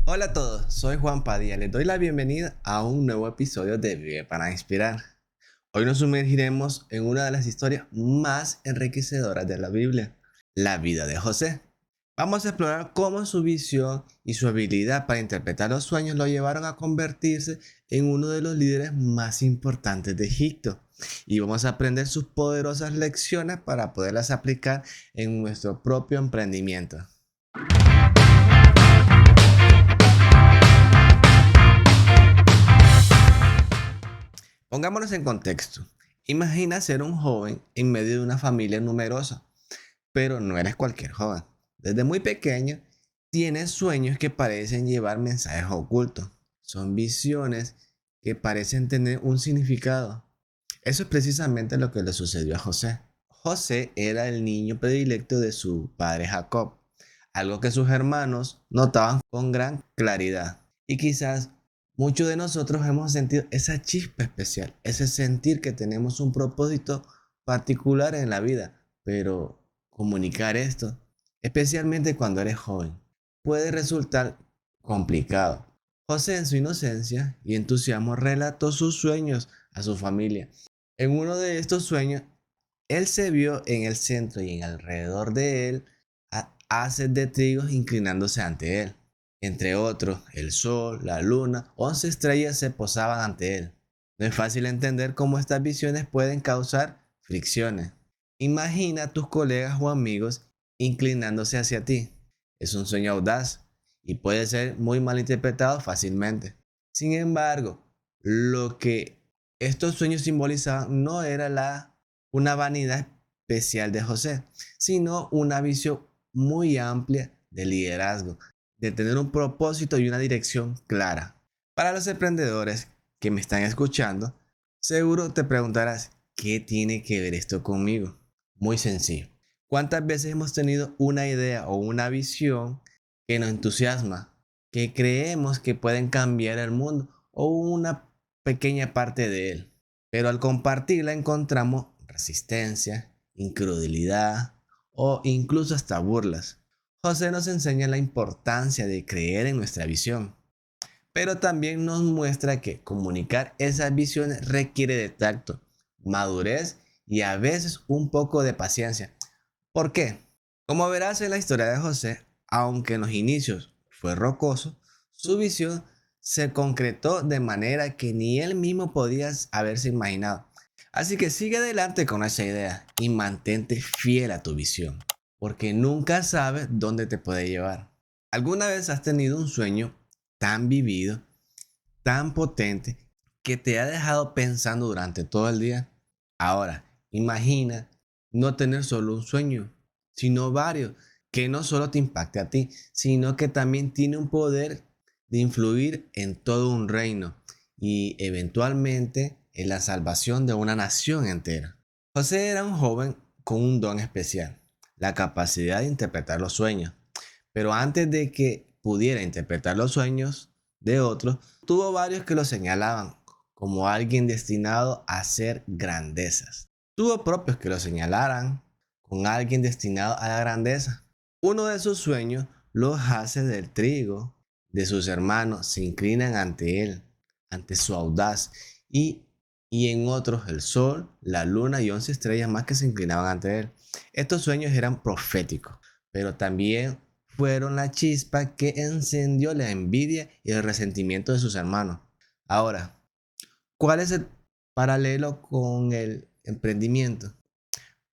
Hola a todos, soy Juan Padilla. Les doy la bienvenida a un nuevo episodio de Vive para Inspirar. Hoy nos sumergiremos en una de las historias más enriquecedoras de la Biblia, la vida de José. Vamos a explorar cómo su visión y su habilidad para interpretar los sueños lo llevaron a convertirse en uno de los líderes más importantes de Egipto. Y vamos a aprender sus poderosas lecciones para poderlas aplicar en nuestro propio emprendimiento. Pongámonos en contexto. Imagina ser un joven en medio de una familia numerosa, pero no eres cualquier joven. Desde muy pequeño tienes sueños que parecen llevar mensajes ocultos. Son visiones que parecen tener un significado. Eso es precisamente lo que le sucedió a José. José era el niño predilecto de su padre Jacob, algo que sus hermanos notaban con gran claridad. Y quizás muchos de nosotros hemos sentido esa chispa especial, ese sentir que tenemos un propósito particular en la vida, pero comunicar esto, especialmente cuando eres joven, puede resultar complicado. José en su inocencia y entusiasmo relató sus sueños a su familia. En uno de estos sueños, él se vio en el centro y en alrededor de él haces de trigos inclinándose ante él. Entre otros, el sol, la luna, 11 estrellas se posaban ante él. No es fácil entender cómo estas visiones pueden causar fricciones. Imagina a tus colegas o amigos inclinándose hacia ti. Es un sueño audaz y puede ser muy mal interpretado fácilmente. Sin embargo, lo que estos sueños simbolizaban no era una vanidad especial de José, sino una visión muy amplia de liderazgo, de tener un propósito y una dirección clara. Para los emprendedores que me están escuchando, seguro te preguntarás, ¿qué tiene que ver esto conmigo? Muy sencillo. ¿Cuántas veces hemos tenido una idea o una visión que nos entusiasma, que creemos que pueden cambiar el mundo o una pequeña parte de él? Pero al compartirla encontramos resistencia, incredulidad o incluso hasta burlas. José nos enseña la importancia de creer en nuestra visión, pero también nos muestra que comunicar esas visiones requiere de tacto, madurez y a veces un poco de paciencia. ¿Por qué? Como verás en la historia de José, aunque en los inicios fue rocoso, su visión se concretó de manera que ni él mismo podía haberse imaginado. Así que sigue adelante con esa idea y mantente fiel a tu visión, porque nunca sabes dónde te puede llevar. ¿Alguna vez has tenido un sueño tan vivido, tan potente, que te ha dejado pensando durante todo el día? Ahora, imagina no tener solo un sueño, sino varios, que no solo te impacte a ti, sino que también tiene un poder de influir en todo un reino y eventualmente en la salvación de una nación entera. José era un joven con un don especial, la capacidad de interpretar los sueños, pero antes de que pudiera interpretar los sueños de otros, tuvo varios que lo señalaban como alguien destinado a hacer grandezas. Tuvo propios que lo señalaran con alguien destinado a la grandeza. Uno de sus sueños los hace del trigo de sus hermanos se inclinan ante él, ante su audaz, y en otros el sol, la luna y 11 estrellas más que se inclinaban ante él. Estos sueños eran proféticos, pero también fueron la chispa que encendió la envidia y el resentimiento de sus hermanos. Ahora, ¿cuál es el paralelo con el emprendimiento?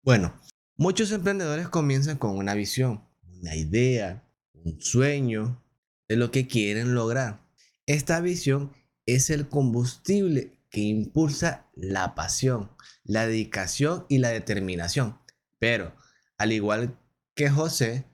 Bueno, muchos emprendedores comienzan con una visión, una idea, un sueño de lo que quieren lograr. Esta visión es el combustible que impulsa la pasión, la dedicación y la determinación. Pero, al igual que José,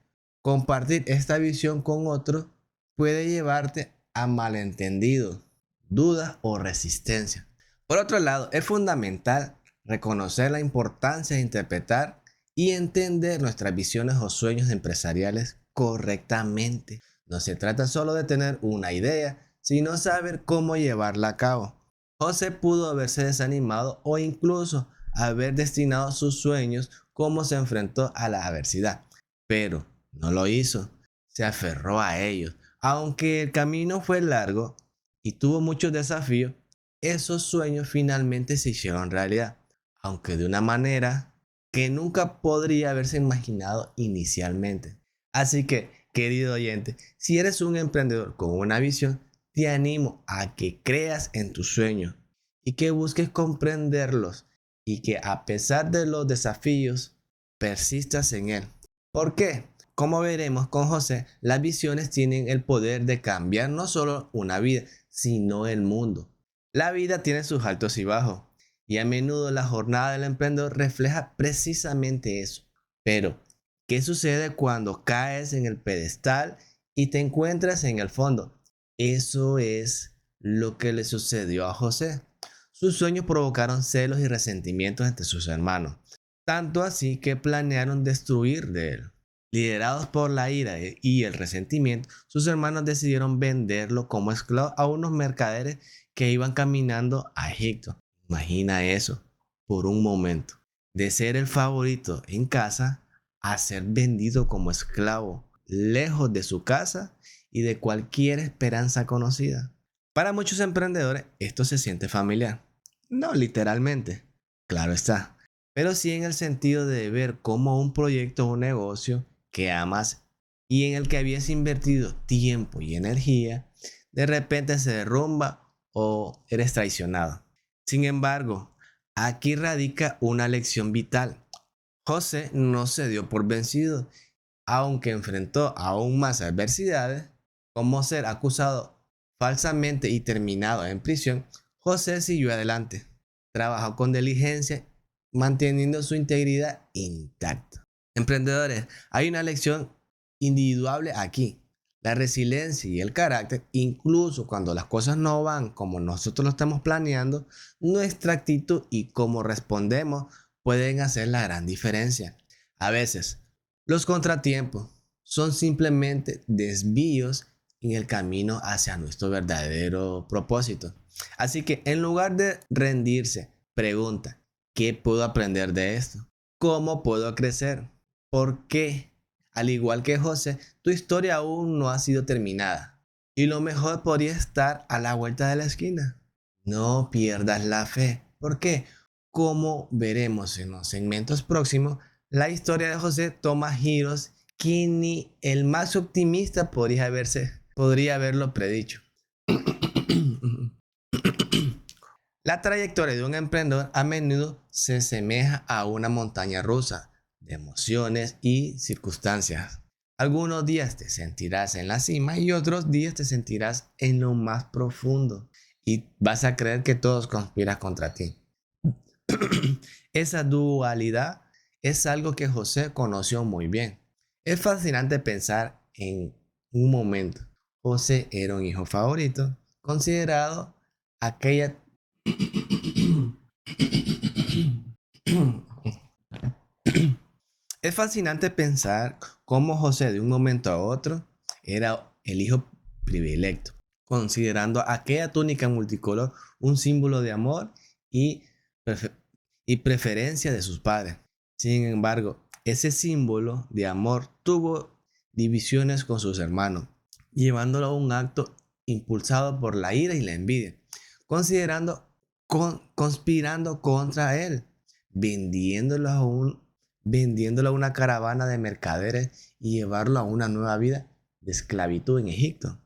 compartir esta visión con otros puede llevarte a malentendidos, dudas o resistencia. Por otro lado, es fundamental reconocer la importancia de interpretar y entender nuestras visiones o sueños empresariales correctamente. No se trata solo de tener una idea, sino saber cómo llevarla a cabo. José pudo haberse desanimado o incluso haber destinado sus sueños como se enfrentó a la adversidad, pero no lo hizo. Se aferró a ellos Aunque el camino fue largo y tuvo muchos desafíos, esos sueños finalmente se hicieron realidad, aunque de una manera que nunca podría haberse imaginado inicialmente. Así que, querido oyente, si eres un emprendedor con una visión, te animo a que creas en tus sueños y que busques comprenderlos y que a pesar de los desafíos, persistas en él. ¿Por qué? Como veremos con José, las visiones tienen el poder de cambiar no solo una vida, sino el mundo. La vida tiene sus altos y bajos, y a menudo la jornada del emprendedor refleja precisamente eso. Pero, ¿qué sucede cuando caes en el pedestal y te encuentras en el fondo? Eso es lo que le sucedió a José. Sus sueños provocaron celos y resentimientos entre sus hermanos, tanto así que planearon destruir de él. Liderados por la ira y el resentimiento, sus hermanos decidieron venderlo como esclavo a unos mercaderes que iban caminando a Egipto. Imagina eso, por un momento, de ser el favorito en casa a ser vendido como esclavo, lejos de su casa y de cualquier esperanza conocida. Para muchos emprendedores esto se siente familiar. No literalmente, claro está, pero sí en el sentido de ver cómo un proyecto o un negocio que amas y en el que habías invertido tiempo y energía, de repente se derrumba o eres traicionado. Sin embargo, aquí radica una lección vital. José no se dio por vencido, aunque enfrentó aún más adversidades, como ser acusado falsamente y terminado en prisión. José siguió adelante, trabajó con diligencia, manteniendo su integridad intacta. Emprendedores, hay una lección individuable aquí. La resiliencia y el carácter, incluso cuando las cosas no van como nosotros lo estamos planeando, nuestra actitud y cómo respondemos pueden hacer la gran diferencia. A veces, los contratiempos son simplemente desvíos en el camino hacia nuestro verdadero propósito. Así que en lugar de rendirse, pregunta, ¿qué puedo aprender de esto? ¿Cómo puedo crecer? ¿Por qué? Al igual que José, tu historia aún no ha sido terminada. Y lo mejor podría estar a la vuelta de la esquina. No pierdas la fe. ¿Por qué? Como veremos en los segmentos próximos, la historia de José toma giros que ni el más optimista podría haberlo predicho. La trayectoria de un emprendedor a menudo se asemeja a una montaña rusa de emociones y circunstancias. Algunos días te sentirás en la cima y otros días te sentirás en lo más profundo y vas a creer que todos conspiran contra ti. Esa dualidad es algo que José conoció muy bien. Es fascinante pensar en un momento. José era un hijo favorito, considerado aquella Es fascinante pensar cómo José de un momento a otro era el hijo predilecto, considerando aquella túnica multicolor un símbolo de amor y, prefe- y preferencia de sus padres. Sin embargo, ese símbolo de amor tuvo divisiones con sus hermanos, llevándolo a un acto impulsado por la ira y la envidia, conspirando contra él, vendiéndolo a una caravana de mercaderes y llevarlo a una nueva vida de esclavitud en Egipto.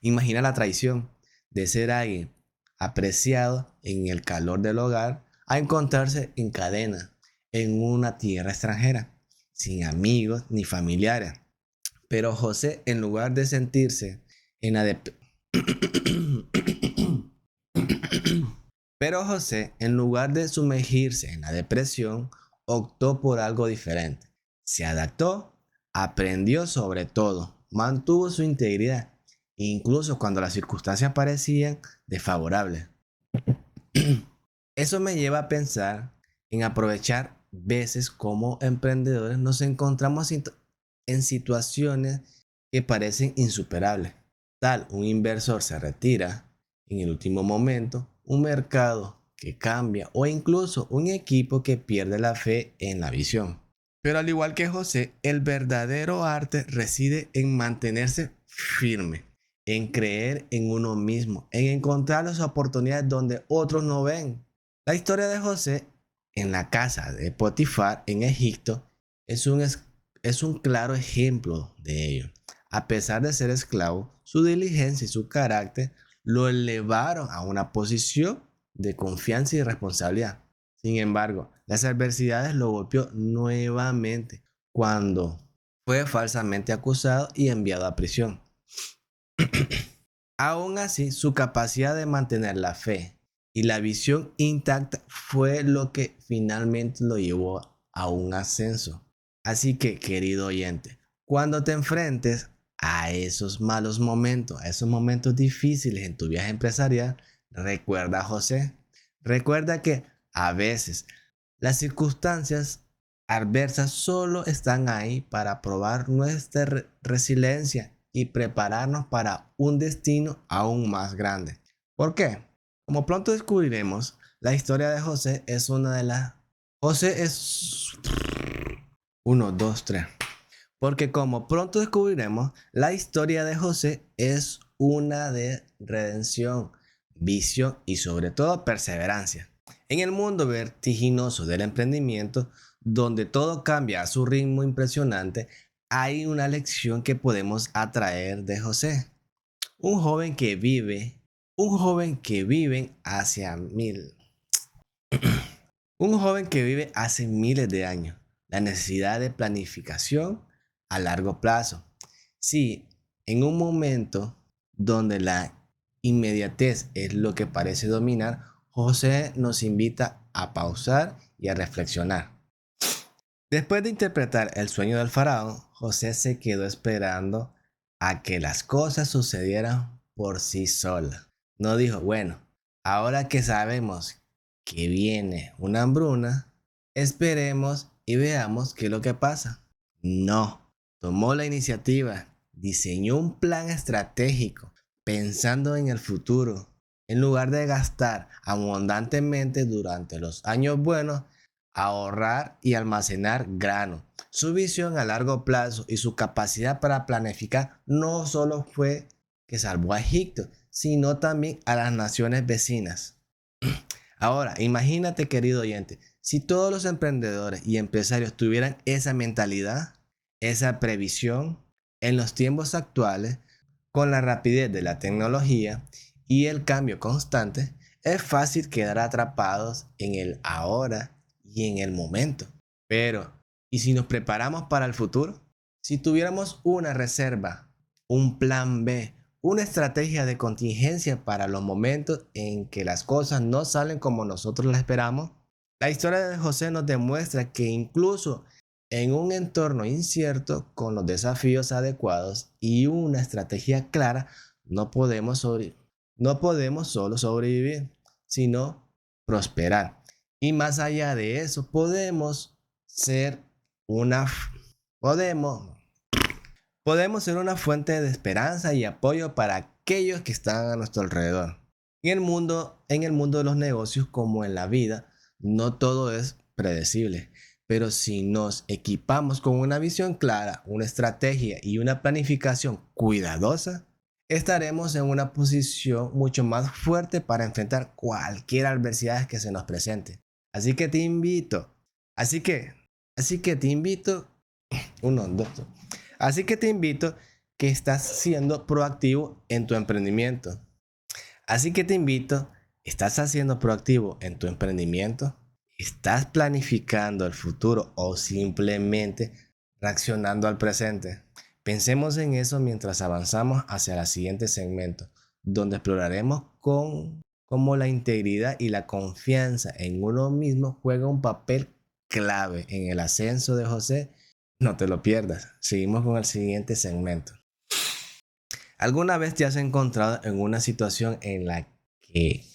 Imagina la traición de ser alguien apreciado en el calor del hogar a encontrarse en cadena en una tierra extranjera, sin amigos ni familiares. Pero José, en lugar de sentirse en la Pero José, en lugar de sumergirse en la depresión, optó por algo diferente. Se adaptó, aprendió sobre todo, mantuvo su integridad, incluso cuando las circunstancias parecían desfavorables. Eso me lleva a pensar en aprovechar veces como emprendedores nos encontramos en situaciones que parecen insuperables. Tal, un inversor se retira en el último momento, un mercado que cambia o incluso un equipo que pierde la fe en la visión. Pero al igual que José, el verdadero arte reside en mantenerse firme, en creer en uno mismo, en encontrar las oportunidades donde otros no ven. La historia de José en la casa de Potifar en Egipto es un claro ejemplo de ello. A pesar de ser esclavo, su diligencia y su carácter lo elevaron a una posición de confianza y responsabilidad. Sin embargo, las adversidades lo golpeó nuevamente cuando fue falsamente acusado y enviado a prisión. Aún así, su capacidad de mantener la fe y la visión intacta fue lo que finalmente lo llevó a un ascenso. Así que, querido oyente, cuando te enfrentes a esos malos momentos, a esos momentos difíciles en tu viaje empresarial, recuerda a José. Recuerda que a veces las circunstancias adversas solo están ahí para probar nuestra resiliencia y prepararnos para un destino aún más grande. ¿Por qué? Como pronto descubriremos, la historia de José es una de las... José es... Uno, dos, tres. Porque como pronto descubriremos, la historia de José es una de redención, visión y sobre todo perseverancia. En el mundo vertiginoso del emprendimiento, donde todo cambia a su ritmo impresionante, hay una lección que podemos atraer de José. Un joven que vive, un joven que vive hacia mil, un joven que vive hace miles de años. La necesidad de planificación a largo plazo. Sí, en un momento donde la inmediatez es lo que parece dominar, José nos invita a pausar y a reflexionar. Después de interpretar el sueño del faraón, José se quedó esperando a que las cosas sucedieran por sí solas. No dijo, bueno, ahora que sabemos que viene una hambruna, esperemos y veamos qué es lo que pasa. No, tomó la iniciativa, diseñó un plan estratégico pensando en el futuro. En lugar de gastar abundantemente durante los años buenos, ahorrar y almacenar grano. Su visión a largo plazo y su capacidad para planificar no solo fue que salvó a Egipto, sino también a las naciones vecinas. Ahora, imagínate, querido oyente, si todos los emprendedores y empresarios tuvieran esa mentalidad, esa previsión en los tiempos actuales, con la rapidez de la tecnología y el cambio constante, es fácil quedar atrapados en el ahora y en el momento. Pero, ¿y si nos preparamos para el futuro? Si tuviéramos una reserva, un plan B, una estrategia de contingencia para los momentos en que las cosas no salen como nosotros las esperamos, la historia de José nos demuestra que incluso en un entorno incierto, con los desafíos adecuados y una estrategia clara, no podemos solo sobrevivir, sino prosperar. Y más allá de eso, ser una, podemos, podemos ser una fuente de esperanza y apoyo para aquellos que están a nuestro alrededor. En el mundo de los negocios, como en la vida, no todo es predecible. Pero si nos equipamos con una visión clara, una estrategia y una planificación cuidadosa, estaremos en una posición mucho más fuerte para enfrentar cualquier adversidad que se nos presente. Así que te invito, así que, así que te invito, uno, dos, dos. Así que te invito que estás siendo proactivo en tu emprendimiento. Así que te invito, ¿estás haciendo proactivo en tu emprendimiento? ¿Estás planificando el futuro o simplemente reaccionando al presente? Pensemos en eso mientras avanzamos hacia el siguiente segmento, donde exploraremos cómo la integridad y la confianza en uno mismo juega un papel clave en el ascenso de José. No te lo pierdas. Seguimos con el siguiente segmento. ¿Alguna vez te has encontrado en una situación en la que...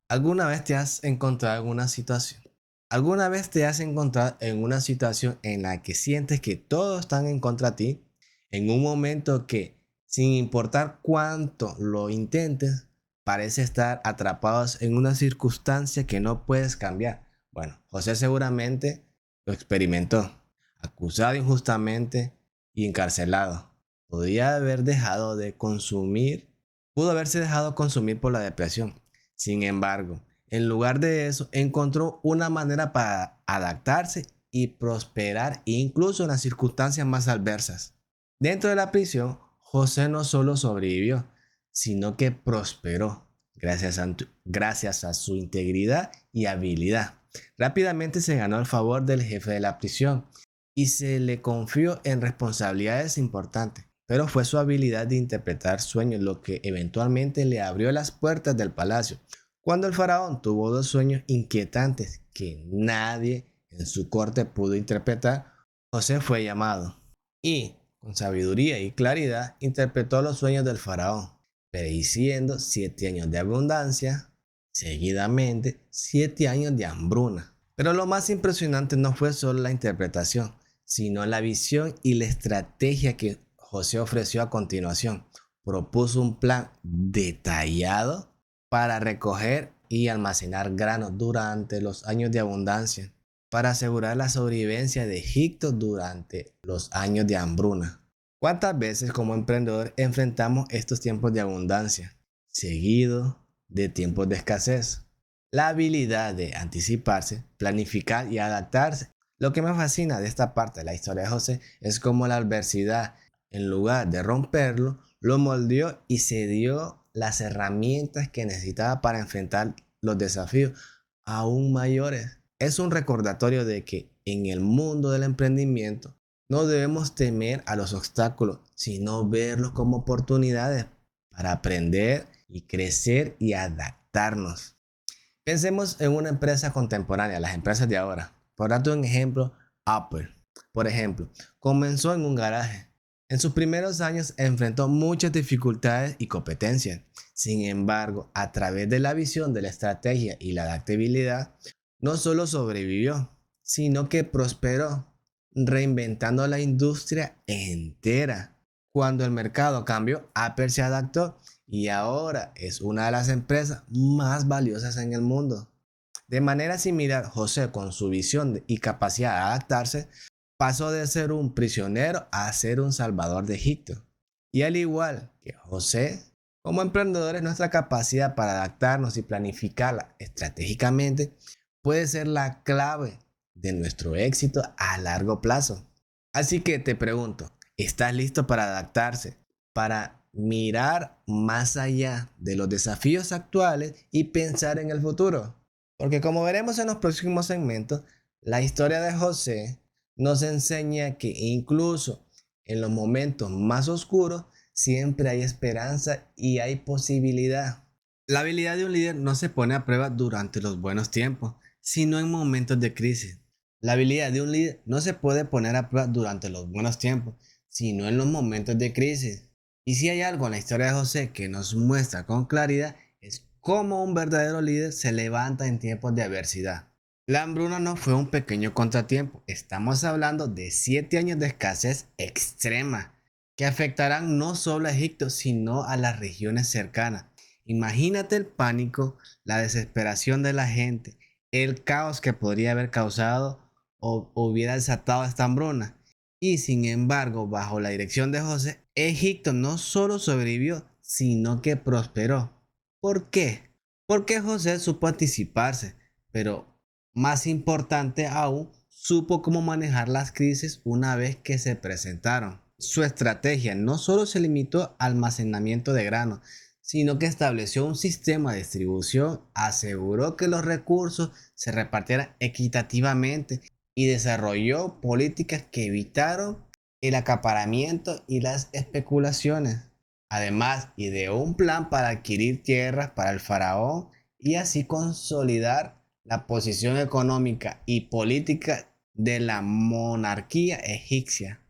¿Alguna vez te has encontrado en una situación? ¿Alguna vez te has encontrado en una situación en la que sientes que todos están en contra de ti? En un momento que, sin importar cuánto lo intentes, parece estar atrapados en una circunstancia que no puedes cambiar. Bueno, José seguramente lo experimentó, acusado injustamente y encarcelado. Podía haber dejado de consumir, pudo haberse dejado consumir por la depresión. Sin embargo, en lugar de eso, encontró una manera para adaptarse y prosperar incluso en las circunstancias más adversas. Dentro de la prisión, José no solo sobrevivió, sino que prosperó gracias a su integridad y habilidad. Rápidamente se ganó el favor del jefe de la prisión y se le confió en responsabilidades importantes, pero fue su habilidad de interpretar sueños lo que eventualmente le abrió las puertas del palacio. Cuando el faraón tuvo dos sueños inquietantes que nadie en su corte pudo interpretar, José fue llamado y, con sabiduría y claridad, interpretó los sueños del faraón, prediciendo 7 años de abundancia, seguidamente 7 años de hambruna. Pero lo más impresionante no fue solo la interpretación, sino la visión y la estrategia que José ofreció a continuación. Propuso un plan detallado para recoger y almacenar granos durante los años de abundancia, para asegurar la sobrevivencia de Egipto durante los años de hambruna. ¿Cuántas veces como emprendedor enfrentamos estos tiempos de abundancia, seguido de tiempos de escasez? La habilidad de anticiparse, planificar y adaptarse. Lo que me fascina de esta parte de la historia de José es cómo la adversidad, en lugar de romperlo, lo moldeó y se dio las herramientas que necesitaba para enfrentar los desafíos aún mayores. Es un recordatorio de que en el mundo del emprendimiento no debemos temer a los obstáculos, sino verlos como oportunidades para aprender y crecer y adaptarnos. Pensemos en una empresa contemporánea, las empresas de ahora. Por darte un ejemplo, Apple, por ejemplo, comenzó en un garaje. En sus primeros años enfrentó muchas dificultades y competencias. Sin embargo, a través de la visión de la estrategia y la adaptabilidad, no solo sobrevivió, sino que prosperó, reinventando la industria entera. Cuando el mercado cambió, Apple se adaptó y ahora es una de las empresas más valiosas en el mundo. De manera similar, José, con su visión y capacidad de adaptarse, pasó de ser un prisionero a ser un salvador de Egipto. Y al igual que José, como emprendedores, nuestra capacidad para adaptarnos y planificarla estratégicamente puede ser la clave de nuestro éxito a largo plazo. Así que te pregunto, ¿estás listo para adaptarse, para mirar más allá de los desafíos actuales y pensar en el futuro? Porque como veremos en los próximos segmentos, la historia de José nos enseña que incluso en los momentos más oscuros siempre hay esperanza y hay posibilidad. La habilidad de un líder no se pone a prueba durante los buenos tiempos, sino en momentos de crisis. La habilidad de un líder no se puede poner a prueba durante los buenos tiempos, sino en los momentos de crisis. Y si hay algo en la historia de José que nos muestra con claridad, es cómo un verdadero líder se levanta en tiempos de adversidad. La hambruna no fue un pequeño contratiempo, estamos hablando de 7 años de escasez extrema, que afectarán no solo a Egipto, sino a las regiones cercanas. Imagínate el pánico, la desesperación de la gente, el caos que podría haber causado o hubiera desatado esta hambruna. Y sin embargo, bajo la dirección de José, Egipto no solo sobrevivió, sino que prosperó. ¿Por qué? Porque José supo anticiparse, pero más importante aún, supo cómo manejar las crisis una vez que se presentaron. Su estrategia no solo se limitó al almacenamiento de grano, sino que estableció un sistema de distribución, aseguró que los recursos se repartieran equitativamente y desarrolló políticas que evitaron el acaparamiento y las especulaciones. Además, ideó un plan para adquirir tierras para el faraón y así consolidar la posición económica y política de la monarquía egipcia.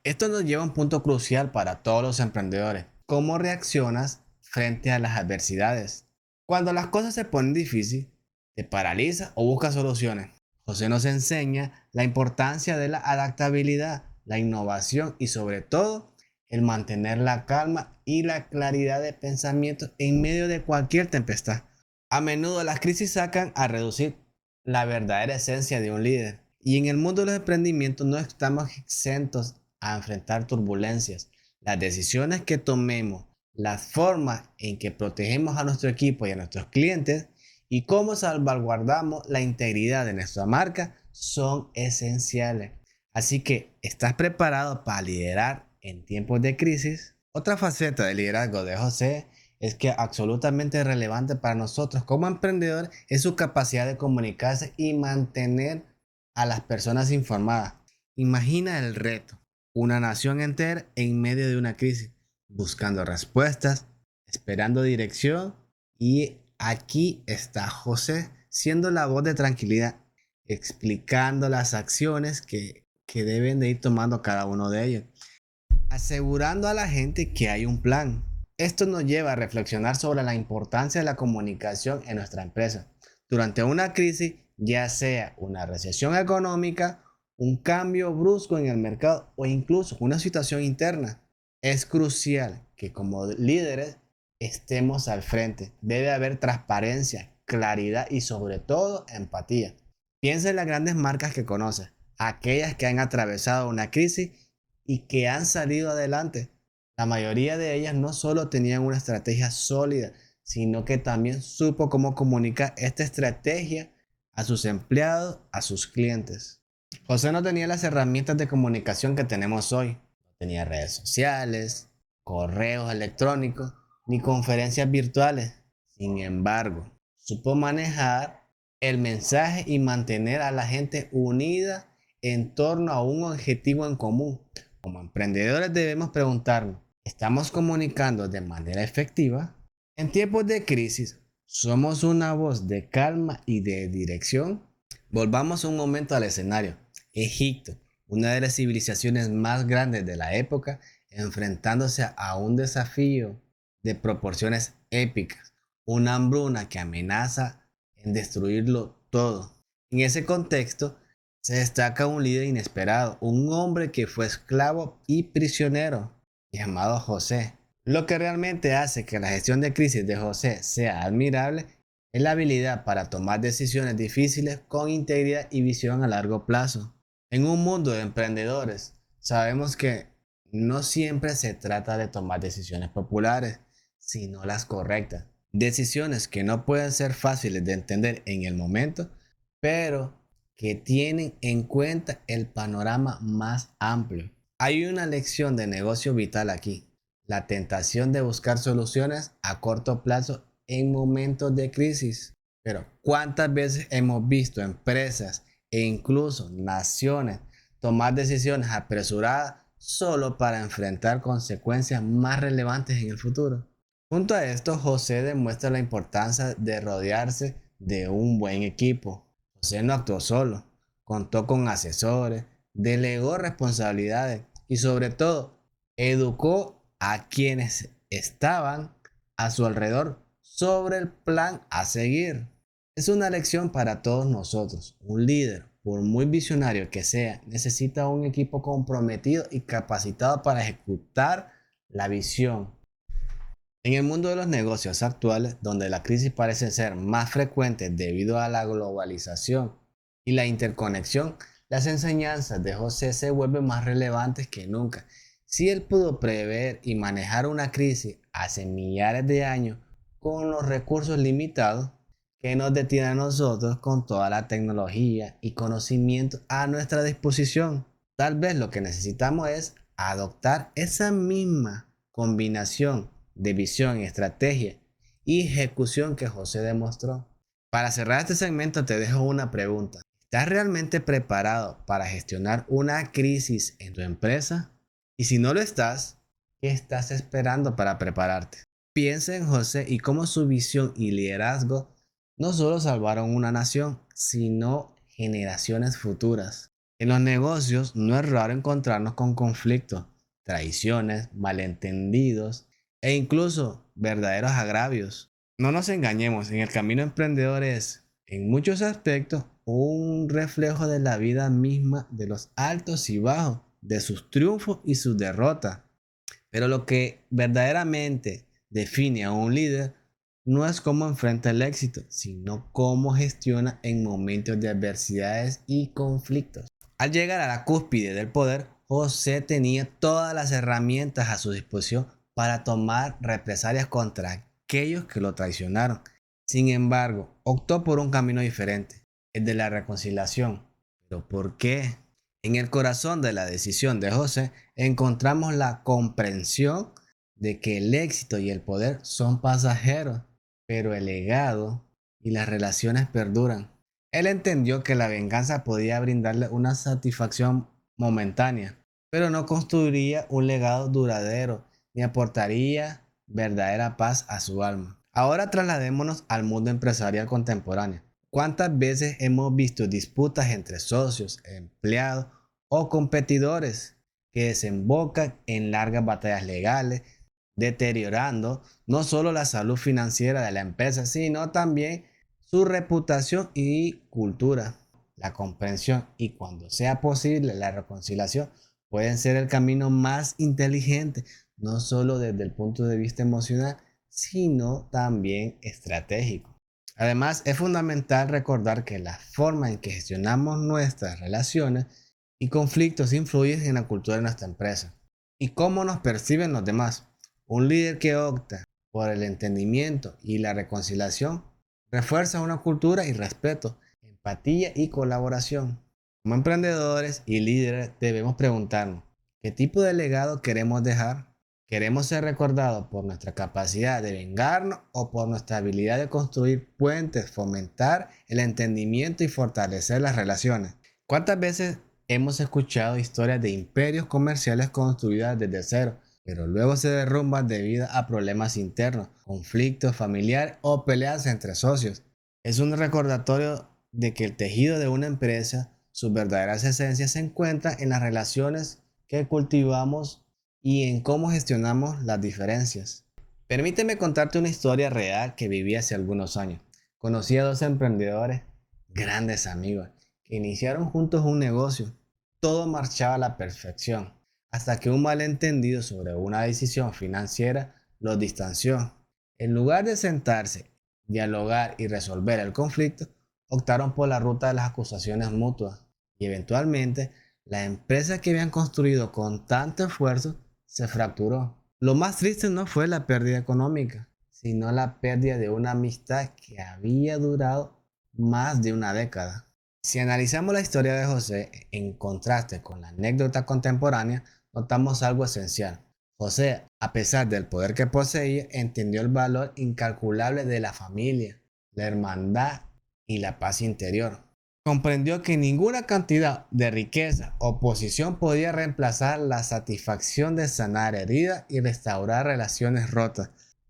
Esto nos lleva a un punto crucial para todos los emprendedores. ¿Cómo reaccionas frente a las adversidades? Cuando las cosas se ponen difíciles, ¿te paralizas o buscas soluciones? José nos enseña la importancia de la adaptabilidad, la innovación y sobre todo el mantener la calma y la claridad de pensamiento en medio de cualquier tempestad. A menudo las crisis sacan a reducir la verdadera esencia de un líder Y en el mundo de los emprendimientos no estamos exentos a enfrentar turbulencias. Las decisiones que tomemos, las formas en que protegemos a nuestro equipo y a nuestros clientes y cómo salvaguardamos la integridad de nuestra marca son esenciales. Así que, ¿estás preparado para liderar en tiempos de crisis? Otra faceta del liderazgo de José es que absolutamente relevante para nosotros como emprendedores es su capacidad de comunicarse y mantener a las personas informadas. Imagina el reto, una nación entera en medio de una crisis, buscando respuestas, esperando dirección, y aquí está José siendo la voz de tranquilidad, explicando las acciones que deben de ir tomando cada uno de ellos, asegurando a la gente que hay un plan. Esto nos lleva a reflexionar sobre la importancia de la comunicación en nuestra empresa. Durante una crisis, ya sea una recesión económica, un cambio brusco en el mercado o incluso una situación interna, es crucial que como líderes estemos al frente. Debe haber transparencia, claridad y sobre todo empatía. Piensa en las grandes marcas que conoces, aquellas que han atravesado una crisis y que han salido adelante. La mayoría de ellas no solo tenían una estrategia sólida, sino que también supo cómo comunicar esta estrategia a sus empleados, a sus clientes. José no tenía las herramientas de comunicación que tenemos hoy. No tenía redes sociales, correos electrónicos, ni conferencias virtuales. Sin embargo, supo manejar el mensaje y mantener a la gente unida en torno a un objetivo en común. Como emprendedores debemos preguntarnos, ¿estamos comunicando de manera efectiva? En tiempos de crisis, ¿somos una voz de calma y de dirección? Volvamos un momento al escenario. Egipto, una de las civilizaciones más grandes de la época, enfrentándose a un desafío de proporciones épicas, una hambruna que amenaza en destruirlo todo. En ese contexto, se destaca un líder inesperado, un hombre que fue esclavo y prisionero, llamado José. Lo que realmente hace que la gestión de crisis de José sea admirable es la habilidad para tomar decisiones difíciles con integridad y visión a largo plazo. En un mundo de emprendedores, sabemos que no siempre se trata de tomar decisiones populares, sino las correctas. Decisiones que no pueden ser fáciles de entender en el momento, pero que tienen en cuenta el panorama más amplio. Hay una lección de negocio vital aquí: la tentación de buscar soluciones a corto plazo en momentos de crisis. Pero ¿cuántas veces hemos visto empresas e incluso naciones tomar decisiones apresuradas solo para enfrentar consecuencias más relevantes en el futuro? Junto a esto, José demuestra la importancia de rodearse de un buen equipo. José no actuó solo, contó con asesores, delegó responsabilidades y sobre todo educó a quienes estaban a su alrededor sobre el plan a seguir. Es una lección para todos nosotros. Un líder, por muy visionario que sea, necesita un equipo comprometido y capacitado para ejecutar la visión. En el mundo de los negocios actuales, donde la crisis parece ser más frecuente debido a la globalización y la interconexión, las enseñanzas de José se vuelven más relevantes que nunca. Si él pudo prever y manejar una crisis hace millares de años con los recursos limitados, ¿qué nos detiene a nosotros con toda la tecnología y conocimiento a nuestra disposición? Tal vez lo que necesitamos es adoptar esa misma combinación de visión, estrategia y ejecución que José demostró. Para cerrar este segmento te dejo una pregunta. ¿Estás realmente preparado para gestionar una crisis en tu empresa? Y si no lo estás, ¿qué estás esperando para prepararte? Piensa en José y cómo su visión y liderazgo no solo salvaron una nación, sino generaciones futuras. En los negocios no es raro encontrarnos con conflictos, traiciones, malentendidos e incluso verdaderos agravios. No nos engañemos, en el camino emprendedor es, en muchos aspectos, un reflejo de la vida misma, de los altos y bajos, de sus triunfos y sus derrotas. Pero lo que verdaderamente define a un líder no es cómo enfrenta el éxito, sino cómo gestiona en momentos de adversidades y conflictos. Al llegar a la cúspide del poder, José tenía todas las herramientas a su disposición para tomar represalias contra aquellos que lo traicionaron. Sin embargo, optó por un camino diferente, el de la reconciliación. ¿Pero por qué? En el corazón de la decisión de José encontramos la comprensión de que el éxito y el poder son pasajeros, pero el legado y las relaciones perduran. Él entendió que la venganza podía brindarle una satisfacción momentánea, pero no construiría un legado duradero ni aportaría verdadera paz a su alma. Ahora trasladémonos al mundo empresarial contemporáneo. ¿Cuántas veces hemos visto disputas entre socios, empleados o competidores que desembocan en largas batallas legales, deteriorando no solo la salud financiera de la empresa, sino también su reputación y cultura? La comprensión y, cuando sea posible, la reconciliación pueden ser el camino más inteligente, no solo desde el punto de vista emocional, sino también estratégico. Además, es fundamental recordar que la forma en que gestionamos nuestras relaciones y conflictos influyen en la cultura de nuestra empresa y cómo nos perciben los demás. Un líder que opta por el entendimiento y la reconciliación refuerza una cultura y respeto, empatía y colaboración. Como emprendedores y líderes debemos preguntarnos, ¿qué tipo de legado queremos dejar? ¿Queremos ser recordados por nuestra capacidad de vengarnos o por nuestra habilidad de construir puentes, fomentar el entendimiento y fortalecer las relaciones? ¿Cuántas veces hemos escuchado historias de imperios comerciales construidas desde cero, pero luego se derrumban debido a problemas internos, conflictos familiares o peleas entre socios? Es un recordatorio de que el tejido de una empresa, sus verdaderas esencias, se encuentran en las relaciones que cultivamos y en cómo gestionamos las diferencias. Permíteme contarte una historia real que viví hace algunos años. Conocí a dos emprendedores, grandes amigos, que iniciaron juntos un negocio. Todo marchaba a la perfección, hasta que un malentendido sobre una decisión financiera los distanció. En lugar de sentarse, dialogar y resolver el conflicto, optaron por la ruta de las acusaciones mutuas y, eventualmente, la empresa que habían construido con tanto esfuerzo se fracturó. Lo más triste no fue la pérdida económica, sino la pérdida de una amistad que había durado más de una década. Si analizamos la historia de José en contraste con la anécdota contemporánea, notamos algo esencial. José, a pesar del poder que poseía, entendió el valor incalculable de la familia, la hermandad y la paz interior. Comprendió que ninguna cantidad de riqueza o posición podía reemplazar la satisfacción de sanar heridas y restaurar relaciones rotas.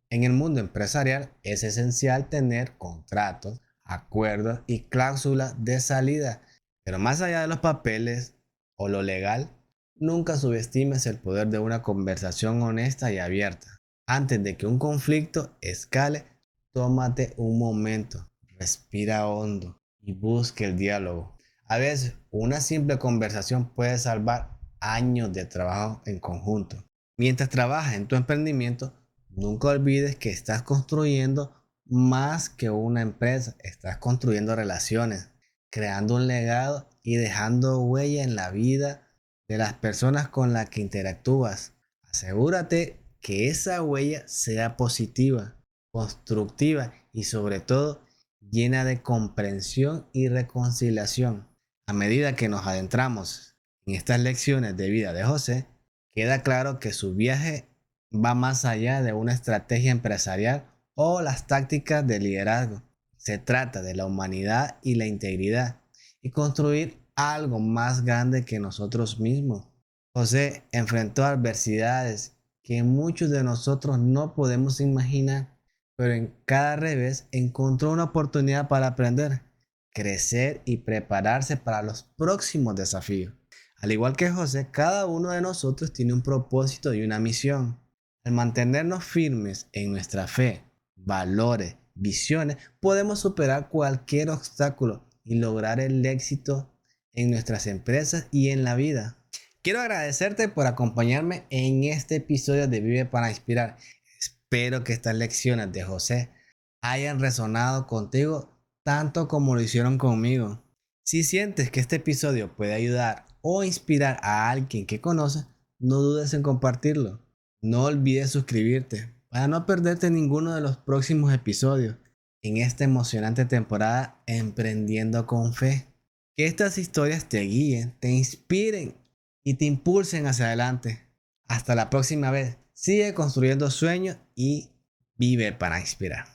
En el mundo empresarial es esencial tener contratos, acuerdos y cláusulas de salida, pero más allá de los papeles o lo legal, nunca subestimes el poder de una conversación honesta y abierta. Antes de que un conflicto escale, tómate un momento, respira hondo y busque el diálogo. A veces, una simple conversación puede salvar años de trabajo en conjunto. Mientras trabajas en tu emprendimiento, nunca olvides que estás construyendo más que una empresa. Estás construyendo relaciones, creando un legado y dejando huella en la vida de las personas con las que interactúas. Asegúrate que esa huella sea positiva, constructiva y, sobre todo, llena de comprensión y reconciliación. A medida que nos adentramos en estas lecciones de vida de José, queda claro que su viaje va más allá de una estrategia empresarial o las tácticas de liderazgo. Se trata de la humanidad y la integridad y construir algo más grande que nosotros mismos. José enfrentó adversidades que muchos de nosotros no podemos imaginar, pero en cada revés encontró una oportunidad para aprender, crecer y prepararse para los próximos desafíos. Al igual que José, cada uno de nosotros tiene un propósito y una misión. Al mantenernos firmes en nuestra fe, valores, visiones, podemos superar cualquier obstáculo y lograr el éxito en nuestras empresas y en la vida. Quiero agradecerte por acompañarme en este episodio de Vive para Inspirar. Espero que estas lecciones de José hayan resonado contigo tanto como lo hicieron conmigo. Si sientes que este episodio puede ayudar o inspirar a alguien que conoces, no dudes en compartirlo. No olvides suscribirte para no perderte ninguno de los próximos episodios en esta emocionante temporada Emprendiendo con Fe. Que estas historias te guíen, te inspiren y te impulsen hacia adelante. Hasta la próxima vez. Sigue construyendo sueños y vive para inspirar.